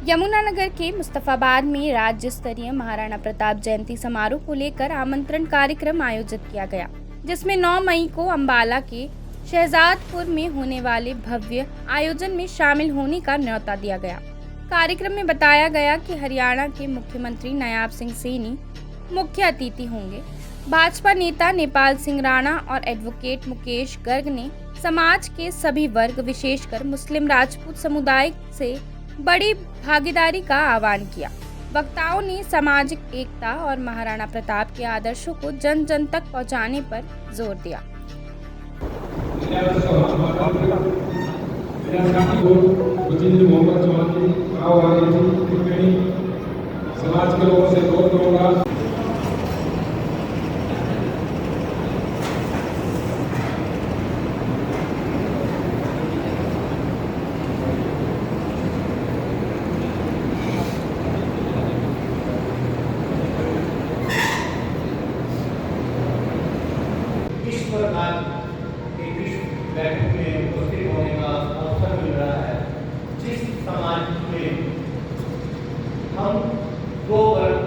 यमुनानगर के मुस्तफाबाद में राज्य स्तरीय महाराणा प्रताप जयंती समारोह को लेकर आमंत्रण कार्यक्रम आयोजित किया गया, जिसमें 9 मई को अंबाला के शहजादपुर में होने वाले भव्य आयोजन में शामिल होने का न्योता दिया गया। कार्यक्रम में बताया गया कि हरियाणा के मुख्यमंत्री नायाब सिंह सैनी मुख्य अतिथि होंगे। भाजपा नेता नेपाल सिंह राणा और एडवोकेट मुकेश गर्ग ने समाज के सभी वर्ग, विशेषकर मुस्लिम राजपूत समुदाय से बड़ी भागीदारी का आह्वान किया। वक्ताओं ने सामाजिक एकता और महाराणा प्रताप के आदर्शों को जन जन तक पहुंचाने पर जोर दिया। समाज के लोगों से बहुत करूंगा। इस प्रकार के विश्व बैठक में उपस्थित होने का अवसर मिल रहा है, जिस समाज में हम दो वर्ग,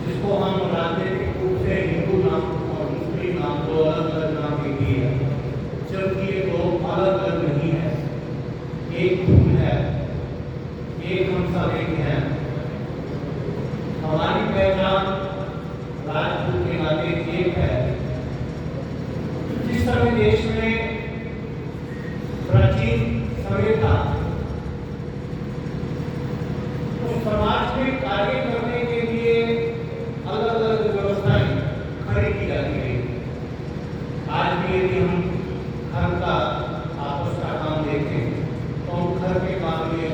जिसको हम राजनीतिक रूप से हिंदू नाम और मुस्लिम नाम, दो अलग अलग नाम देती है, जबकि ये दो अलग अलग नहीं है, एक धूल है, एक हम सब एक हैं। हमारी पहचान राजपूत के नाते एक है। जिस समय देश में प्राचीन सभ्यता उस समाज में कार्य करने के लिए अलग अलग व्यवस्थाएं खड़ी की जाती है। आज भी यदि हम घर का आपस का काम देखें तो घर के काम में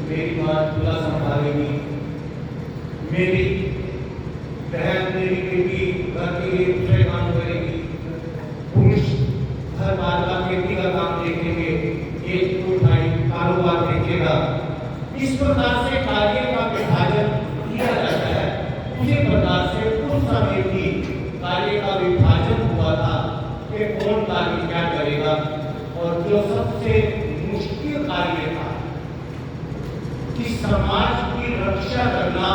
मेरी बात दूल्हा संभालेगी, मेरी बहन, मेरी बेटी घर के लिए दूसरे काम करेगी, पुरुष घर बार का खेती का काम देखेंगे, एक फुल टाइम कारोबार देखेगा। इस प्रकार से कार्य का विभाजन किया जाता है। उसी प्रकार से उस समय भी कार्य का विभाजन हुआ था कि कौन कार्य क्या करेगा, और जो सबसे मुश्किल कार्य था कि समाज की रक्षा करना,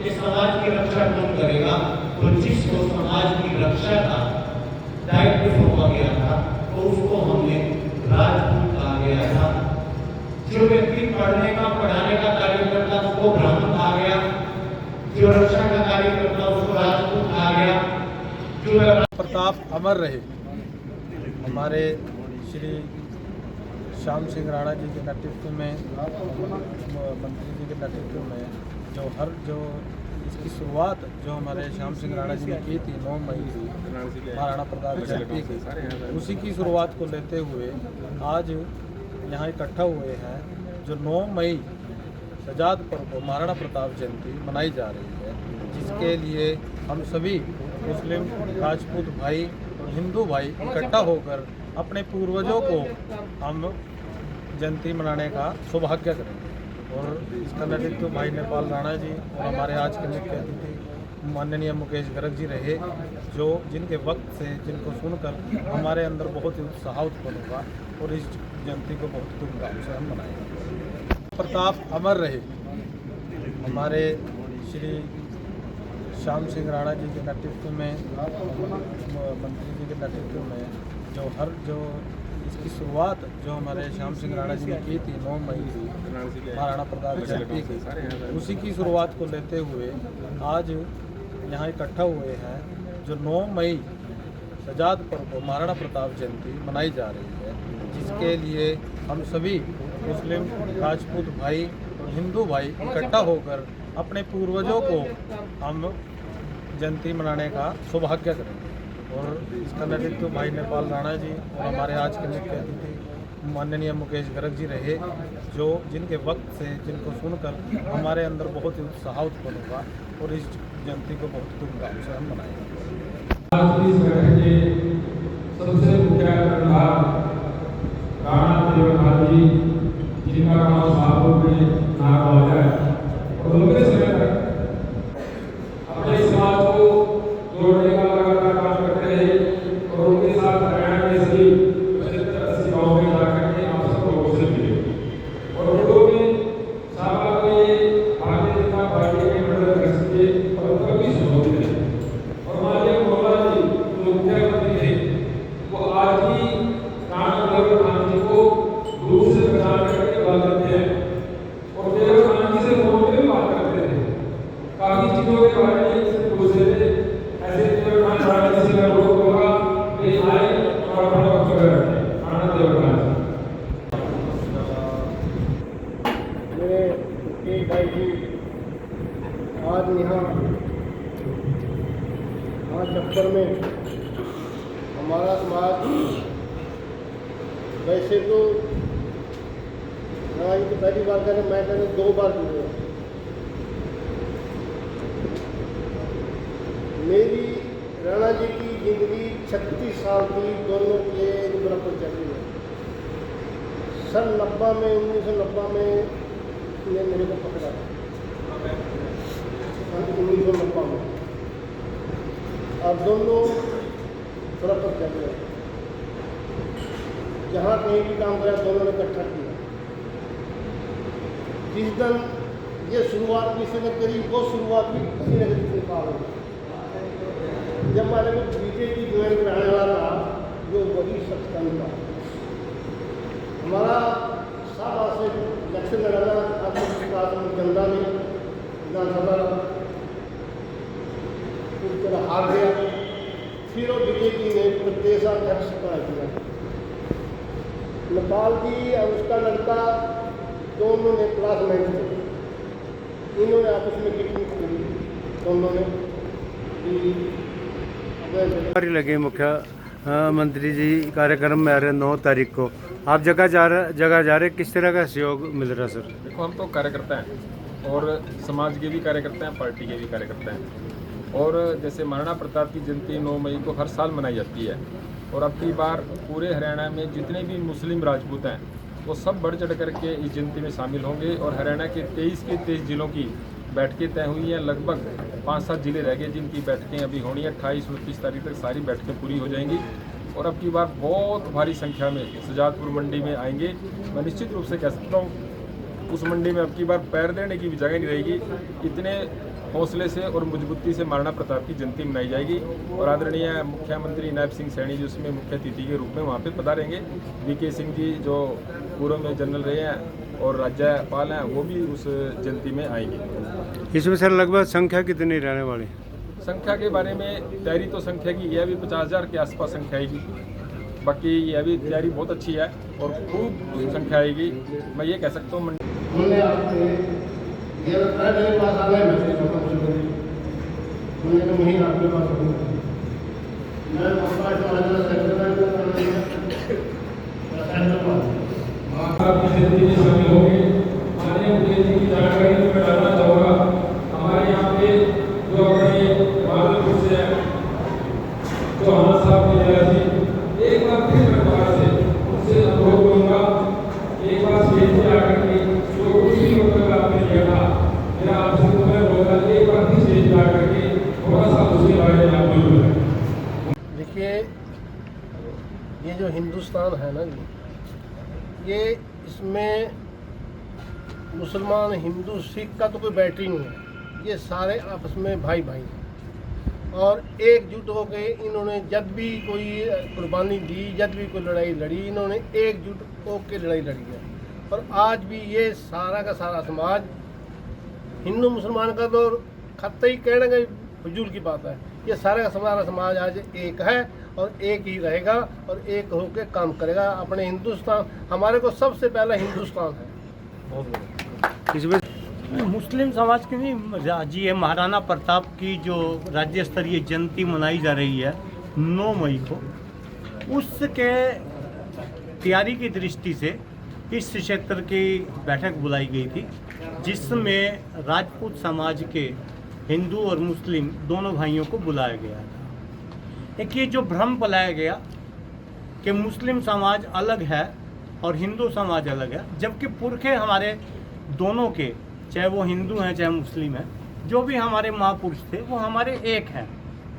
ये समाज की रक्षा कौन करेगा, तो जिसको समाज की रक्षा का दायित्व सौंपा गया था तो उसको हमने राजपूत कहा गया था। जो व्यक्ति पढ़ने का पढ़ाने का कार्य करता उसको ब्राह्मण कहा गया, जो रक्षा का कार्य करता उसको राजपूत कहा गया। जो प्रताप अमर रहे। हमारे श्री श्याम सिंह राणा जी के नेतृत्व में, मंत्री जी के नेतृत्व में जो इसकी शुरुआत जो हमारे श्याम सिंह राणा जी ने की थी 9 मई की महाराणा प्रताप जयंती की, उसी की शुरुआत को लेते हुए आज यहाँ इकट्ठा हुए हैं। जो 9 मई शहजादपुर को महाराणा प्रताप जयंती मनाई जा रही है, जिसके लिए हम सभी मुस्लिम राजपूत भाई और हिंदू भाई इकट्ठा होकर अपने पूर्वजों को हम जयंती मनाने का सौभाग्य करेंगे। और इसका नेतृत्व भाई नेपाल राणा जी और हमारे आज के मुख्य अतिथि माननीय मुकेश गर्ग जी रहे, जो जिनके वक्त से, जिनको सुनकर हमारे अंदर बहुत ही उत्साह उत्पन्न हुआ और इस जयंती को बहुत धूमधाम से हम मनाएंगे। प्रताप अमर रहे। हमारे श्री श्याम सिंह राणा जी के नेतृत्व में, मंत्री जी के नेतृत्व में जो इसकी शुरुआत जो हमारे श्याम सिंह राणा जी ने की थी 9 मई की महाराणा प्रताप जयंती की, उसी की शुरुआत को लेते हुए आज यहाँ इकट्ठा हुए हैं। जो 9 मई शहजादपुर को महाराणा प्रताप जयंती मनाई जा रही है, जिसके लिए हम सभी मुस्लिम राजपूत भाई और हिंदू भाई इकट्ठा होकर अपने पूर्वजों को हम जयंती मनाने का सौभाग्य करेंगे। और इसका नेतृत्व भाई नेपाल राणा जी और हमारे आज के मुख्य अतिथि माननीय मुकेश गर्ग जी रहे, जो जिनके वक्त से, जिनको सुनकर हमारे अंदर बहुत ही उत्साह उत्पन्न हुआ और इस जयंती को बहुत धूमधाम से हम मनाएंगे। इस बैठक के सबसे मुख्य राणा देवनाथ जी, जिनका नाम शाहपुर में नाम हुआ है और लंबे समय तक अपने समाज को जोड़ने का लगातार काम करते रहे, और उनके साथ हरियाणा के सभी 75-80 गाँव में जाकर के आप सब लोगों से मिले और उनको पहचान करके बुला लेते हैं और फिर राणा जी से फोन पे भी बात करते थे। काफी चीजों के बारे में इससे पूछते थे। ऐसे देवखान राणा जी से मैं रोक दूंगा कि आए और अपना वक्तव्य रखें। राणा देवखान मेरे एक भाई जी आज यहाँ दफ्तर में हमारा समाज वैसे तो राणा जी पहली बार करें, मैं कहने 2 बार जुड़े। मेरी राणा जी की जिंदगी 36 साल की, दोनों के बराबर चली है। सन 90 में 1990 में ने मेरे को पकड़ा, सन 1990 में। अब दोनों बराबर चल रहे, जहाँ कहीं भी काम करा दोनों ने इकट्ठा किया। जिस दिन ये शुरुआत किसी ने करी, वो शुरुआत भी किसी ने करी से पार होगी। जब हमारे को बीजेपी ज्वाइन कराने वाला था, जो वही सत्संग था। हमारा साहबा से इलेक्शन लड़ाना जनता ने विधानसभा पूरी तरह हार गया। फिर वो बीजेपी ने प्रदेश अध्यक्ष तय किया। नेपाल की और उसका लड़का दोनों ने क्लासमेट थे। इन्होंने आपस में मीटिंग करी, दोनों ने लगे मुख्यमंत्री जी कार्यक्रम में आ रहे 9 तारीख को। आप जगह जा रहे, किस तरह का सहयोग मिल रहा है सर? देखो, हम तो कार्यकर्ता हैं और समाज के भी कार्यकर्ता हैं, पार्टी के भी कार्यकर्ता हैं। और जैसे महाराणा प्रताप की जयंती 9 मई को हर साल मनाई जाती है और अब की बार पूरे हरियाणा में जितने भी मुस्लिम राजपूत हैं वो सब बढ़ चढ़ करके इस जयंती में शामिल होंगे। और हरियाणा के 23 जिलों की बैठकें तय हुई हैं। लगभग 5-7 जिले रह गए जिनकी बैठकें अभी होनी है। 28-29 तारीख तक सारी बैठकें पूरी हो जाएंगी और अब की बार बहुत भारी संख्या में सुजातपुर मंडी में आएंगे। मैं निश्चित रूप से कह सकता हूँ उस मंडी में अब की बार पैर देने की भी जगह नहीं रहेगी। इतने हौसले से और मजबूती से महाराणा प्रताप की जयंती मनाई जाएगी और आदरणीय मुख्यमंत्री नायब सिंह सैनी जी उसमें मुख्य अतिथि के रूप में वहाँ पे पधारेंगे। वीके सिंह जी जो पूर्व में जनरल रहे हैं और राज्यपाल हैं, वो भी उस जयंती में आएंगे। इसमें सर लगभग संख्या कितनी रहने वाली? संख्या के बारे में तैयारी तो संख्या की यह भी 50,000 के आसपास संख्या आएगी। बाकी यह भी तैयारी बहुत अच्छी है और खूब संख्या आएगी। मैं ये कह सकता हूँ ये मेरे पास आ गए, मैसेज उन्होंने कहा नहीं आपके पास मैं आपकी जिंदगी में शामिल होंगे। माननीय मुख्यमंत्री की जानकारी में मैं डालना चाहूँगा। हमारे यहाँ पे जो अपने भागलपुर से जो हमारे साहब के लिया थी, एक बार फिर मैं दोबारा से उनसे अनुरोध करूँगा, एक बार स्टेज पे आकर के जो कुछ भी वक्तव्य आपने दिया था, मेरा आपसे अनुरोध होगा एक बार फिर स्टेज पे आकर के थोड़ा सा उसके बारे में आप बोलिए। देखिए, ये जो हिंदुस्तान है ना जी, ये इसमें मुसलमान, हिंदू, सिख का तो कोई बैटरी नहीं है। ये सारे आपस में भाई भाई हैं और एकजुट हो गए। इन्होंने जब भी कोई कुर्बानी दी, जब भी कोई लड़ाई लड़ी, इन्होंने एकजुट होकर लड़ाई लड़ी है। और आज भी ये सारा का सारा समाज, हिंदू मुसलमान का तो खत्ता ही कहने का फजूल की बात है। ये सारा का सारा समाज आज एक है और एक ही रहेगा और एक होकर काम करेगा। अपने हिंदुस्तान, हमारे को सबसे पहला हिंदुस्तान है। मुस्लिम समाज की नहीं जी, ये महाराणा प्रताप की जो राज्य स्तरीय जयंती मनाई जा रही है 9 मई को, उसके तैयारी की दृष्टि से इस क्षेत्र की बैठक बुलाई गई थी, जिसमें राजपूत समाज के हिंदू और मुस्लिम दोनों भाइयों को बुलाया गया था। एक ये जो भ्रम फैलाया गया कि मुस्लिम समाज अलग है और हिंदू समाज अलग है, जबकि पुरखे हमारे दोनों के, चाहे वो हिंदू हैं चाहे मुस्लिम हैं, जो भी हमारे महापुरुष थे वो हमारे एक हैं।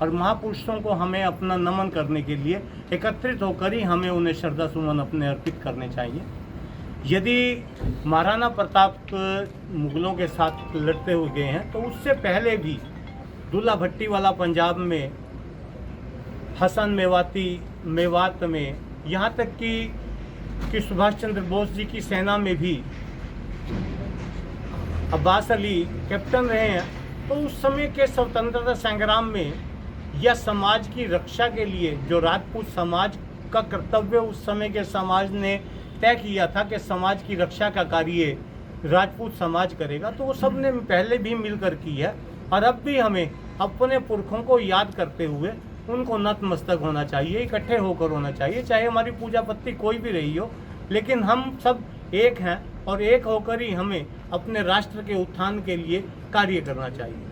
और महापुरुषों को हमें अपना नमन करने के लिए एकत्रित होकर ही हमें उन्हें श्रद्धा सुमन अपने अर्पित करने चाहिए। यदि महाराणा प्रताप मुगलों के साथ लड़ते हुए गए हैं तो उससे पहले भी दुल्ला भट्टी वाला पंजाब में, हसन मेवाती मेवात में, यहाँ तक कि कि सुभाष चंद्र बोस जी की सेना में भी अब्बास अली कैप्टन रहे हैं, तो उस समय के स्वतंत्रता संग्राम में या समाज की रक्षा के लिए जो राजपूत समाज का कर्तव्य उस समय के समाज ने तय किया था कि समाज की रक्षा का कार्य राजपूत समाज करेगा, तो वो सब ने पहले भी मिलकर की है। और अब भी हमें अपने पुरखों को याद करते हुए उनको नतमस्तक होना चाहिए, इकट्ठे होकर होना चाहिए, चाहे हमारी पूजा पत्ती कोई भी रही हो, लेकिन हम सब एक हैं और एक होकर ही हमें अपने राष्ट्र के उत्थान के लिए कार्य करना चाहिए।